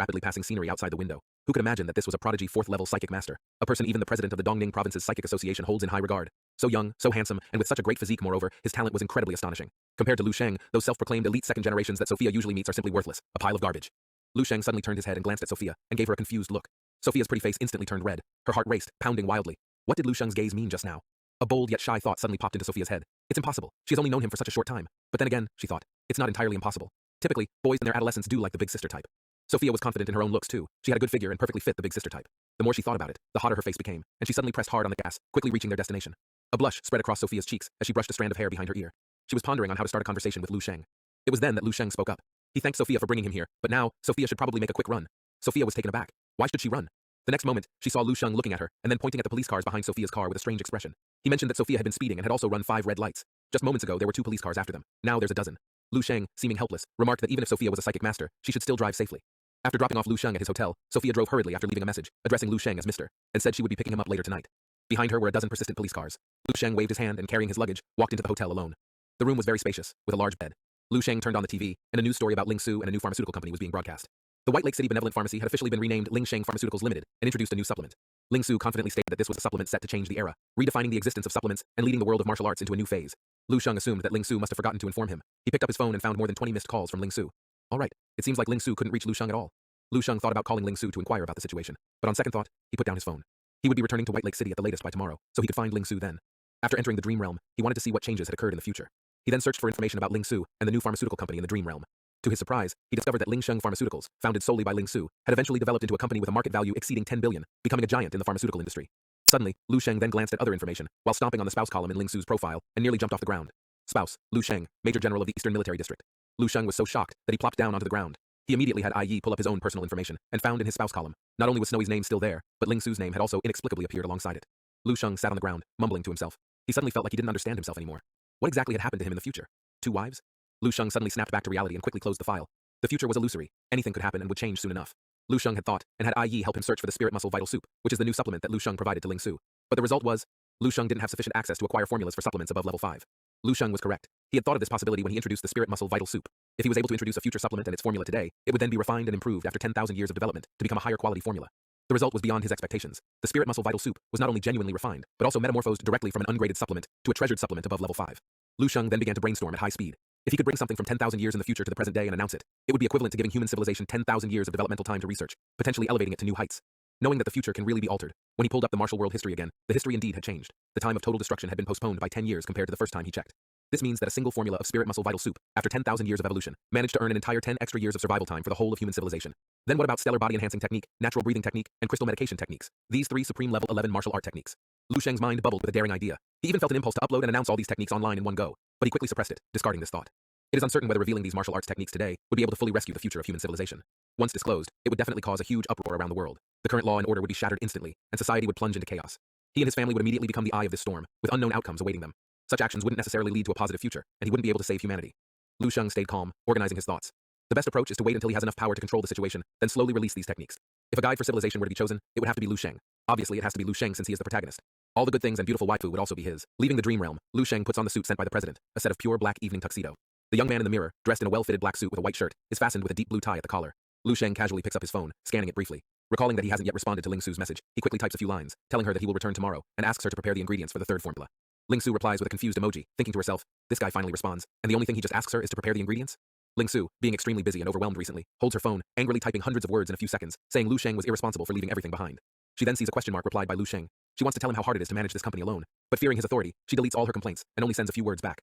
rapidly passing scenery outside the window. Who could imagine that this was a prodigy 4th-level psychic master, a person even the president of the Dongning Province's Psychic Association holds in high regard. So young, so handsome, and with such a great physique moreover, his talent was incredibly astonishing. Compared to Lu Sheng, those self-proclaimed elite second generations that Sophia usually meets are simply worthless, a pile of garbage. Lu Sheng suddenly turned his head and glanced at Sophia, and gave her a confused look. Sophia's pretty face instantly turned red. Her heart raced, pounding wildly. What did Lu Sheng's gaze mean just now? A bold yet shy thought suddenly popped into Sophia's head. It's impossible. She has only known him for such a short time. But then again, she thought, it's not entirely impossible. Typically, boys in their adolescence do like the big sister type. Sophia was confident in her own looks too. She had a good figure and perfectly fit the big sister type. The more she thought about it, the hotter her face became, and she suddenly pressed hard on the gas, quickly reaching their destination. A blush spread across Sophia's cheeks as she brushed a strand of hair behind her ear. She was pondering on how to start a conversation with Lu Sheng. It was then that Lu Sheng spoke up. He thanked Sophia for bringing him here, but now, Sophia should probably make a quick run. Sophia was taken aback. Why should she run? The next moment, she saw Lu Sheng looking at her, and then pointing at the police cars behind Sophia's car with a strange expression. He mentioned that Sophia had been speeding and had also run 5 red lights. Just moments ago, there were 2 police cars after them. Now there's a dozen. Lu Sheng, seeming helpless, remarked that even if Sophia was a psychic master, she should still drive safely. After dropping off Lu Sheng at his hotel, Sophia drove hurriedly after leaving a message, addressing Lu Sheng as Mr., and said she would be picking him up later tonight. Behind her were a dozen persistent police cars. Lu Sheng waved his hand and, carrying his luggage, walked into the hotel alone. The room was very spacious, with a large bed. Lu Sheng turned on the TV, and a news story about Ling Su and a new pharmaceutical company was being broadcast. The White Lake City Benevolent Pharmacy had officially been renamed Ling Sheng Pharmaceuticals Limited and introduced a new supplement. Ling Su confidently stated that this was a supplement set to change the era, redefining the existence of supplements and leading the world of martial arts into a new phase. Lu Sheng assumed that Ling Su must have forgotten to inform him. He picked up his phone and found more than 20 missed calls from Ling Su. All right, it seems like Ling Su couldn't reach Lu Sheng at all. Lu Sheng thought about calling Ling Su to inquire about the situation, but on second thought, he put down his phone. He would be returning to White Lake City at the latest by tomorrow, so he could find Ling Su then. After entering the dream realm, he wanted to see what changes had occurred in the future. He then searched for information about Ling Su and the new pharmaceutical company in the dream realm. To his surprise, he discovered that Ling Sheng Pharmaceuticals, founded solely by Ling Su, had eventually developed into a company with a market value exceeding 10 billion, becoming a giant in the pharmaceutical industry. Suddenly, Lu Sheng then glanced at other information, while stomping on the spouse column in Ling Su's profile, and nearly jumped off the ground. Spouse, Lu Sheng, Major General of the Eastern Military District. Lu Sheng was so shocked that he plopped down onto the ground. He immediately had IE pull up his own personal information, and found in his spouse column, not only was Snowy's name still there, but Ling Su's name had also inexplicably appeared alongside it. Lu Sheng sat on the ground, mumbling to himself. He suddenly felt like he didn't understand himself anymore. What exactly had happened to him in the future? 2 wives? Lu Sheng suddenly snapped back to reality and quickly closed the file. The future was illusory. Anything could happen and would change soon enough. Lu Sheng had thought, and had IE help him search for the Spirit Muscle Vital Soup, which is the new supplement that Lu Sheng provided to Ling Su. But the result was, Lu Sheng didn't have sufficient access to acquire formulas for supplements above level 5. Lu Sheng was correct. He had thought of this possibility when he introduced the Spirit Muscle Vital Soup. If he was able to introduce a future supplement and its formula today, it would then be refined and improved after 10,000 years of development to become a higher quality formula. The result was beyond his expectations. The Spirit Muscle Vital Soup was not only genuinely refined, but also metamorphosed directly from an ungraded supplement to a treasured supplement above level 5. Lu Sheng then began to brainstorm at high speed. If he could bring something from 10,000 years in the future to the present day and announce it, it would be equivalent to giving human civilization 10,000 years of developmental time to research, potentially elevating it to new heights. Knowing that the future can really be altered, when he pulled up the martial world history again, the history indeed had changed. The time of total destruction had been postponed by 10 years compared to the first time he checked. This means that a single formula of Spirit Muscle Vital Soup, after 10,000 years of evolution, managed to earn an entire 10 extra years of survival time for the whole of human civilization. Then what about stellar body enhancing technique, natural breathing technique, and crystal medication techniques? These 3 supreme level 11 martial art techniques. Lu Sheng's mind bubbled with a daring idea. He even felt an impulse to upload and announce all these techniques online in one go, but he quickly suppressed it, discarding this thought. It is uncertain whether revealing these martial arts techniques today would be able to fully rescue the future of human civilization. Once disclosed, it would definitely cause a huge uproar around the world. The current law and order would be shattered instantly, and society would plunge into chaos. He and his family would immediately become the eye of this storm, with unknown outcomes awaiting them. Such actions wouldn't necessarily lead to a positive future, and he wouldn't be able to save humanity. Lu Sheng stayed calm, organizing his thoughts. The best approach is to wait until he has enough power to control the situation, then slowly release these techniques. If a guide for civilization were to be chosen, it would have to be Lu Sheng. Obviously, it has to be Lu Sheng since he is the protagonist. All the good things and beautiful waifu would also be his. Leaving the dream realm, Lu Sheng puts on the suit sent by the president, a set of pure black evening tuxedo. The young man in the mirror, dressed in a well-fitted black suit with a white shirt, is fastened with a deep blue tie at the collar. Lu Sheng casually picks up his phone, scanning it briefly. Recalling that he hasn't yet responded to Ling Su's message, he quickly types a few lines, telling her that he will return tomorrow, and asks her to prepare the ingredients for the 3rd formula. Ling Su replies with a confused emoji, thinking to herself, this guy finally responds, and the only thing he just asks her is to prepare the ingredients? Ling Su, being extremely busy and overwhelmed recently, holds her phone, angrily typing hundreds of words in a few seconds, saying Lu Sheng was irresponsible for leaving everything behind. She then sees a question mark replied by Lu Sheng. She wants to tell him how hard it is to manage this company alone, but fearing his authority, she deletes all her complaints and only sends a few words back.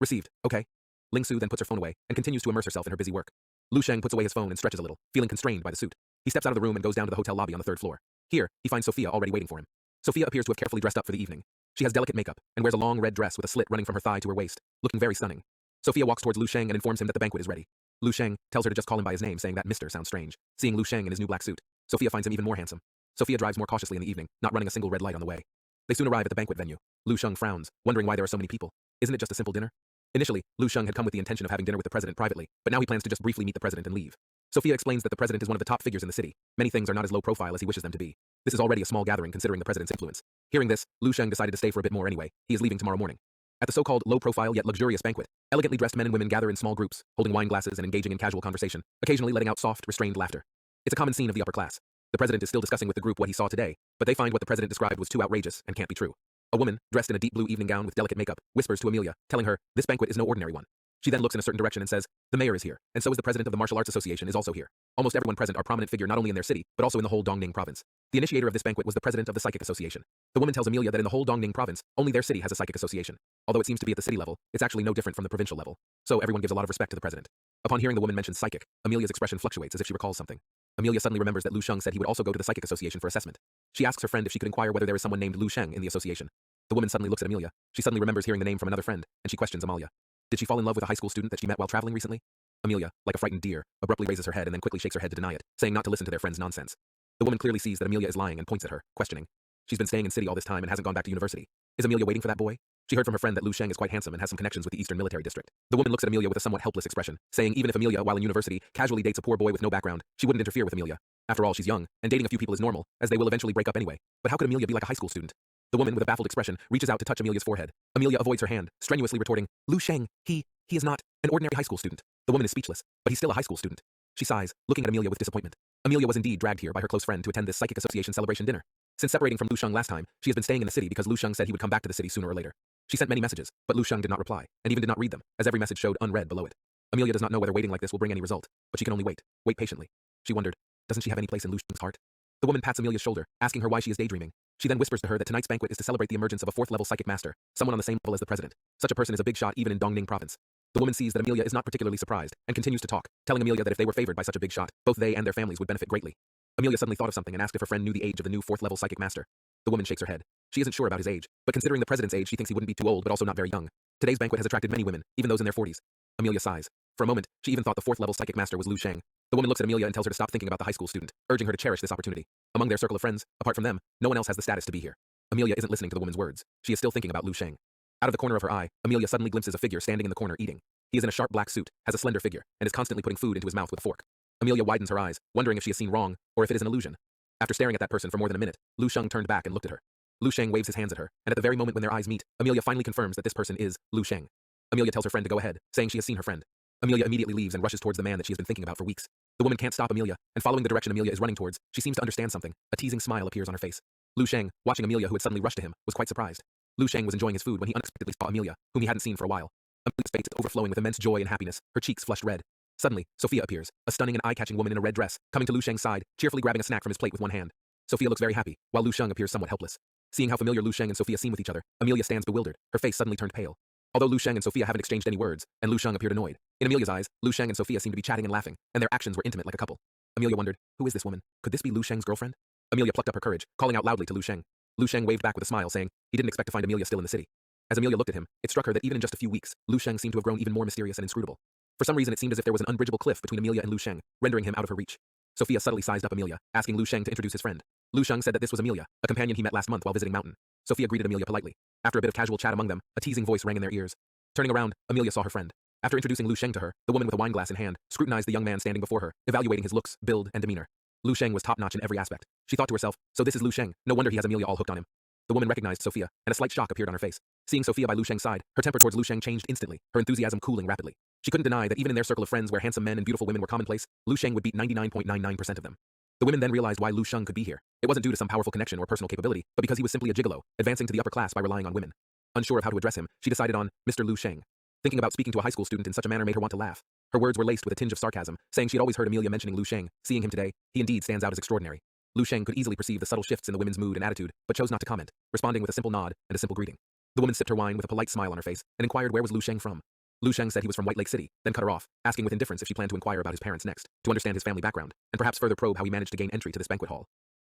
Received, okay. Ling Su then puts her phone away and continues to immerse herself in her busy work. Lu Sheng puts away his phone and stretches a little, feeling constrained by the suit. He steps out of the room and goes down to the hotel lobby on the 3rd floor. Here, he finds Sophia already waiting for him. Sophia appears to have carefully dressed up for the evening. She has delicate makeup and wears a long red dress with a slit running from her thigh to her waist, looking very stunning. Sophia walks towards Lu Sheng and informs him that the banquet is ready. Lu Sheng tells her to just call him by his name, saying that Mr. sounds strange. Seeing Lu Sheng in his new black suit, Sophia finds him even more handsome. Sophia drives more cautiously in the evening, not running a single red light on the way. They soon arrive at the banquet venue. Lu Sheng frowns, wondering why there are so many people. Isn't it just a simple dinner? Initially, Lu Sheng had come with the intention of having dinner with the president privately, but now he plans to just briefly meet the president and leave. Sophia explains that the president is one of the top figures in the city. Many things are not as low profile as he wishes them to be. This is already a small gathering considering the president's influence. Hearing this, Lu Sheng decided to stay for a bit more anyway. He is leaving tomorrow morning. At the so-called low-profile yet luxurious banquet, elegantly dressed men and women gather in small groups, holding wine glasses and engaging in casual conversation, occasionally letting out soft, restrained laughter. It's a common scene of the upper class. The president is still discussing with the group what he saw today, but they find what the president described was too outrageous and can't be true. A woman, dressed in a deep blue evening gown with delicate makeup, whispers to Amelia, telling her, this banquet is no ordinary one. She then looks in a certain direction and says, the mayor is here, and so is the president of the Martial Arts Association is also here. Almost everyone present are prominent figure not only in their city, but also in the whole Dongning province. The initiator of this banquet was the president of the Psychic Association. The woman tells Amelia that in the whole Dongning province, only their city has a psychic association. Although it seems to be at the city level, it's actually no different from the provincial level. So everyone gives a lot of respect to the president. Upon hearing the woman mention psychic, Amelia's expression fluctuates as if she recalls something. Amelia suddenly remembers that Lu Sheng said he would also go to the Psychic Association for assessment. She asks her friend if she could inquire whether there is someone named Lu Sheng in the association. The woman suddenly looks at Amelia. She suddenly remembers hearing the name from another friend, and she questions Amalia. Did she fall in love with a high school student that she met while traveling recently? Amelia, like a frightened deer, abruptly raises her head and then quickly shakes her head to deny it, saying not to listen to their friend's nonsense. The woman clearly sees that Amelia is lying and points at her, questioning. She's been staying in city all this time and hasn't gone back to university. Is Amelia waiting for that boy? She heard from her friend that Lu Sheng is quite handsome and has some connections with the Eastern Military District. The woman looks at Amelia with a somewhat helpless expression, saying even if Amelia, while in university, casually dates a poor boy with no background, she wouldn't interfere with Amelia. After all, she's young, and dating a few people is normal, as they will eventually break up anyway. But how could Amelia be like a high school student? The woman, with a baffled expression, reaches out to touch Amelia's forehead. Amelia avoids her hand, strenuously retorting, Lu Sheng, he is not an ordinary high school student. The woman is speechless, but he's still a high school student. She sighs, looking at Amelia with disappointment. Amelia was indeed dragged here by her close friend to attend this Psychic Association celebration dinner. Since separating from Lu Sheng last time, she has been staying in the city because Lu Sheng said he would come back to the city sooner or later. She sent many messages, but Lu Sheng did not reply, and even did not read them, as every message showed unread below it. Amelia does not know whether waiting like this will bring any result, but she can only wait patiently. She wondered, doesn't she have any place in Lu Sheng's heart? The woman pats Amelia's shoulder, asking her why she is daydreaming. She then whispers to her that tonight's banquet is to celebrate the emergence of a fourth-level psychic master, someone on the same level as the president. Such a person is a big shot even in Dongning province. The woman sees that Amelia is not particularly surprised, and continues to talk, telling Amelia that if they were favored by such a big shot, both they and their families would benefit greatly. Amelia suddenly thought of something and asked if her friend knew the age of the new fourth-level psychic master. The woman shakes her head. She isn't sure about his age, but considering the president's age, she thinks he wouldn't be too old but also not very young. Today's banquet has attracted many women, even those in their 40s. Amelia sighs. For a moment, she even thought the fourth-level psychic master was Lu Sheng. The woman looks at Amelia and tells her to stop thinking about the high school student, urging her to cherish this opportunity. Among their circle of friends, apart from them, no one else has the status to be here. Amelia isn't listening to the woman's words. She is still thinking about Lu Sheng. Out of the corner of her eye, Amelia suddenly glimpses a figure standing in the corner eating. He is in a sharp black suit, has a slender figure, and is constantly putting food into his mouth with a fork. Amelia widens her eyes, wondering if she has seen wrong, or if it is an illusion. After staring at that person for more than a minute, Lu Sheng turned back and looked at her. Lu Sheng waves his hands at her, and at the very moment when their eyes meet, Amelia finally confirms that this person is Lu Sheng. Amelia tells her friend to go ahead, saying she has seen her friend. Amelia immediately leaves and rushes towards the man that she has been thinking about for weeks. The woman can't stop Amelia, and following the direction Amelia is running towards, she seems to understand something. A teasing smile appears on her face. Lu Sheng, watching Amelia who had suddenly rushed to him, was quite surprised. Lu Sheng was enjoying his food when he unexpectedly saw Amelia, whom he hadn't seen for a while. Amelia's face is overflowing with immense joy and happiness, her cheeks flushed red. Suddenly, Sophia appears, a stunning and eye-catching woman in a red dress, coming to Lu Sheng's side, cheerfully grabbing a snack from his plate with one hand. Sophia looks very happy, while Lu Sheng appears somewhat helpless. Seeing how familiar Lu Sheng and Sophia seem with each other, Amelia stands bewildered, her face suddenly turned pale. Although Lu Sheng and Sophia haven't exchanged any words, and Lu Sheng appeared annoyed, in Amelia's eyes, Lu Sheng and Sophia seem to be chatting and laughing, and their actions were intimate like a couple. Amelia wondered, who is this woman? Could this be Lu Sheng's girlfriend? Amelia plucked up her courage, calling out loudly to Lu Sheng. Lu Sheng waved back with a smile, saying he didn't expect to find Amelia still in the city. As Amelia looked at him, it struck her that even in just a few weeks, Lu Sheng seemed to have grown even more mysterious and inscrutable. For some reason it seemed as if there was an unbridgeable cliff between Amelia and Lu Sheng, rendering him out of her reach. Sophia subtly sized up Amelia, asking Lu Sheng to introduce his friend. Lu Sheng said that this was Amelia, a companion he met last month while visiting Mountain. Sophia greeted Amelia politely. After a bit of casual chat among them, a teasing voice rang in their ears. Turning around, Amelia saw her friend. After introducing Lu Sheng to her, the woman with a wine glass in hand scrutinized the young man standing before her, evaluating his looks, build, and demeanor. Lu Sheng was top-notch in every aspect. She thought to herself, so this is Lu Sheng, no wonder he has Amelia all hooked on him. The woman recognized Sophia, and a slight shock appeared on her face. Seeing Sophia by Lu Sheng's side, her temper towards Lu Sheng changed instantly, her enthusiasm cooling rapidly. She couldn't deny that even in their circle of friends where handsome men and beautiful women were commonplace, Lu Sheng would beat 99.99% of them. The women then realized why Lu Sheng could be here. It wasn't due to some powerful connection or personal capability, but because he was simply a gigolo, advancing to the upper class by relying on women. Unsure of how to address him, she decided on Mr. Lu Sheng. Thinking about speaking to a high school student in such a manner made her want to laugh. Her words were laced with a tinge of sarcasm, saying she had always heard Amelia mentioning Lu Sheng. Seeing him today, he indeed stands out as extraordinary. Lu Sheng could easily perceive the subtle shifts in the women's mood and attitude, but chose not to comment, responding with a simple nod and a simple greeting. The woman sipped her wine with a polite smile on her face, and inquired where was Lu Sheng from. Lu Sheng said he was from White Lake City, then cut her off, asking with indifference if she planned to inquire about his parents next, to understand his family background, and perhaps further probe how he managed to gain entry to this banquet hall.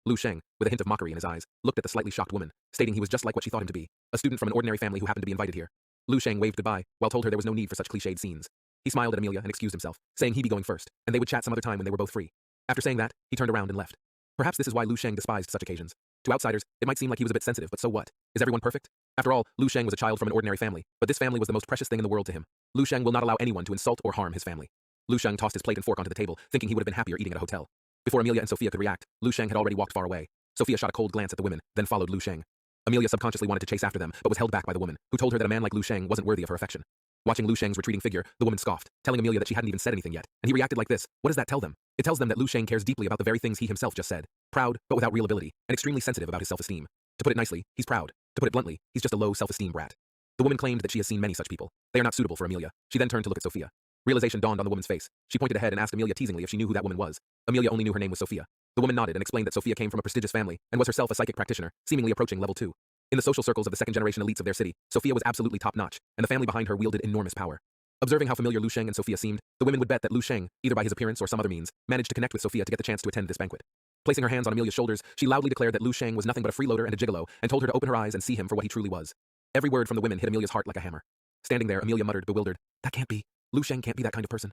Lu Sheng, with a hint of mockery in his eyes, looked at the slightly shocked woman, stating he was just like what she thought him to be, a student from an ordinary family who happened to be invited here. Lu Sheng waved goodbye, while told her there was no need for such cliched scenes. He smiled at Amelia and excused himself, saying he'd be going first, and they would chat some other time when they were both free. After saying that, he turned around and left. Perhaps this is why Lu Sheng despised such occasions. To outsiders, it might seem like he was a bit sensitive, but so what? Is everyone perfect? After all, Lu Sheng was a child from an ordinary family, but this family was the most precious thing in the world to him. Lu Sheng will not allow anyone to insult or harm his family. Lu Sheng tossed his plate and fork onto the table, thinking he would have been happier eating at a hotel. Before Amelia and Sophia could react, Lu Sheng had already walked far away. Sophia shot a cold glance at the women, then followed Lu Sheng. Amelia subconsciously wanted to chase after them, but was held back by the woman, who told her that a man like Lu Sheng wasn't worthy of her affection. Watching Lu Sheng's retreating figure, the woman scoffed, telling Amelia that she hadn't even said anything yet, and he reacted like this. What does that tell them? It tells them that Lu Sheng cares deeply about the very things he himself just said. Proud, but without real ability, and extremely sensitive about his self-esteem. To put it nicely, he's proud. To put it bluntly, he's just a low self-esteem brat. The woman claimed that she has seen many such people. They are not suitable for Amelia. She then turned to look at Sophia. Realization dawned on the woman's face. She pointed ahead and asked Amelia teasingly if she knew who that woman was. Amelia only knew her name was Sophia. The woman nodded and explained that Sophia came from a prestigious family and was herself a psychic practitioner, seemingly approaching level 2. In the social circles of the second-generation elites of their city, Sophia was absolutely top-notch, and the family behind her wielded enormous power. Observing how familiar Lu Sheng and Sophia seemed, the women would bet that Lu Sheng, either by his appearance or some other means, managed to connect with Sophia to get the chance to attend this banquet. Placing her hands on Amelia's shoulders, she loudly declared that Lu Sheng was nothing but a freeloader and a gigolo, and told her to open her eyes and see him for what he truly was. Every word from the women hit Amelia's heart like a hammer. Standing there, Amelia muttered, bewildered, "That can't be. Lu Sheng can't be that kind of person."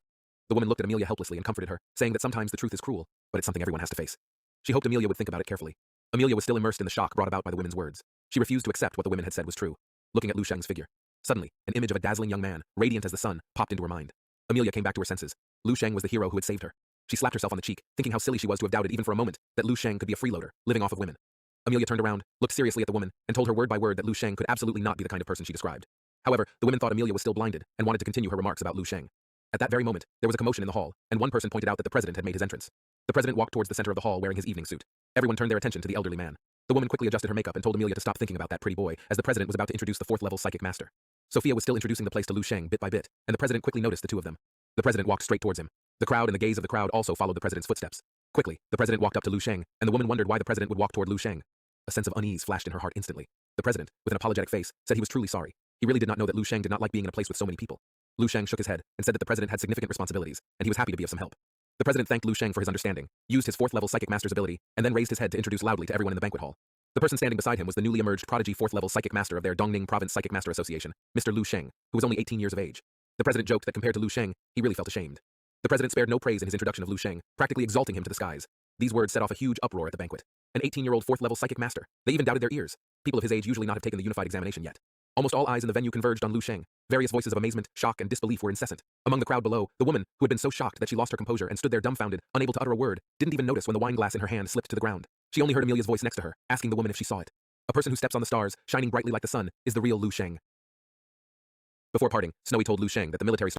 The woman looked at Amelia helplessly and comforted her, saying that sometimes the truth is cruel, but it's something everyone has to face. She hoped Amelia would think about it carefully. Amelia was still immersed in the shock brought about by the women's words. She refused to accept what the women had said was true. Looking at Lu Sheng's figure. Suddenly, an image of a dazzling young man, radiant as the sun, popped into her mind. Amelia came back to her senses. Lu Sheng was the hero who had saved her. She slapped herself on the cheek, thinking how silly she was to have doubted even for a moment that Lu Sheng could be a freeloader, living off of women. Amelia turned around, looked seriously at the woman, and told her word by word that Lu Sheng could absolutely not be the kind of person she described. However, the women thought Amelia was still blinded and wanted to continue her remarks about Lu Sheng. At that very moment, there was a commotion in the hall, and one person pointed out that the president had made his entrance. The president walked towards the center of the hall wearing his evening suit. Everyone turned their attention to the elderly man. The woman quickly adjusted her makeup and told Amelia to stop thinking about that pretty boy, as the president was about to introduce the 4th-level psychic master. Sophia was still introducing the place to Lu Sheng bit by bit, and the president quickly noticed the two of them. The president walked straight towards him. The crowd and the gaze of the crowd also followed the president's footsteps. Quickly, the president walked up to Lu Sheng, and the woman wondered why the president would walk toward Lu Sheng. A sense of unease flashed in her heart instantly. The president, with an apologetic face, said he was truly sorry. He really did not know that Lu Sheng did not like being in a place with so many people. Lu Sheng shook his head and said that the president had significant responsibilities, and he was happy to be of some help. The president thanked Lu Sheng for his understanding, used his 4th-level psychic master's ability, and then raised his head to introduce loudly to everyone in the banquet hall. The person standing beside him was the newly emerged prodigy 4th-level psychic master of their Dongning Province Psychic Master Association, Mr. Lu Sheng, who was only 18 years of age. The president joked that compared to Lu Sheng, he really felt ashamed. The president spared no praise in his introduction of Lu Sheng, practically exalting him to the skies. These words set off a huge uproar at the banquet. An 18-year-old 4th-level psychic master. They even doubted their ears. People of his age usually not have taken the unified examination yet. Almost all eyes in the venue converged on Lu Sheng. Various voices of amazement, shock, and disbelief were incessant. Among the crowd below, the woman, who had been so shocked that she lost her composure and stood there dumbfounded, unable to utter a word, didn't even notice when the wine glass in her hand slipped to the ground. She only heard Amelia's voice next to her, asking the woman if she saw it. A person who steps on the stars, shining brightly like the sun, is the real Lu Sheng. Before parting, Snowy told Lu Sheng that the military